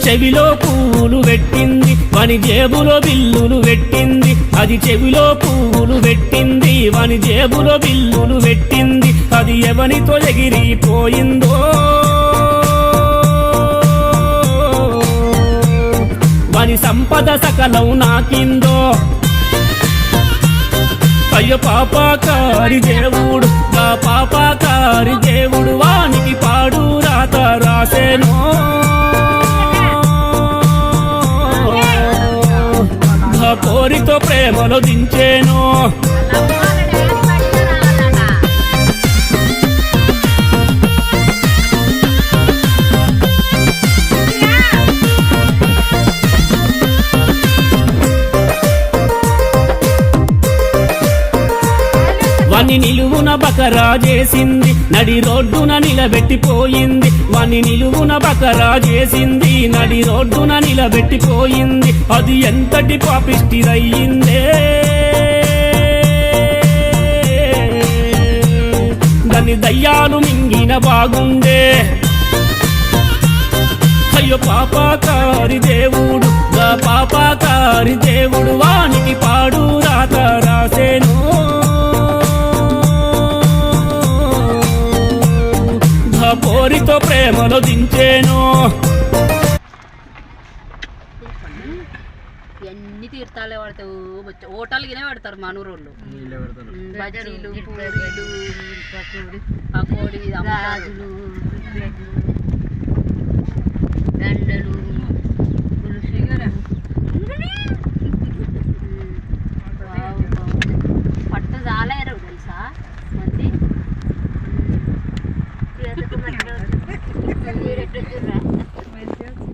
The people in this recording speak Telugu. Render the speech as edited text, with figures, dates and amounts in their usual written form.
చెవిలో పువ్వులు పెట్టింది వాని జేబులో బిల్లులు పెట్టింది అది చెవిలో పువ్వులు పెట్టింది వాని జేబులో బిల్లులు పెట్టింది అది ఎవనితో ఎగిరిపోయిందో వాని సంపద సకలం నాకిందో అయ్యో పాపాకారి దేవుడు గా పాపాకారి దేవుడు వానికి పాడు రాత రాసేనో కోరితో ప్రేమలో దించేనో వాణ్ణి నిలువున బకరా చేసింది నడి రోడ్డున నిలబెట్టిపోయింది వాణ్ణి నిలువున బకరా చేసింది నడి రోడ్డున నిలబెట్టిపోయింది అది ఎంతటి పాపిష్టిదయ్యిందే దాన్ని దయ్యాలు మింగిన బాగుండే అయ్యో పాపాకారి దేవుడు గా పాపాకారి దేవుడు వానికి పాడు రాత రాసేను పోరితో ప్రేమలో దించేను ఎన్ని తీర్థాలే పడతావు హోటల్గానే పెడతారు మనూరోళ్ళు బజ్జీలు పూరీలు పకోడీ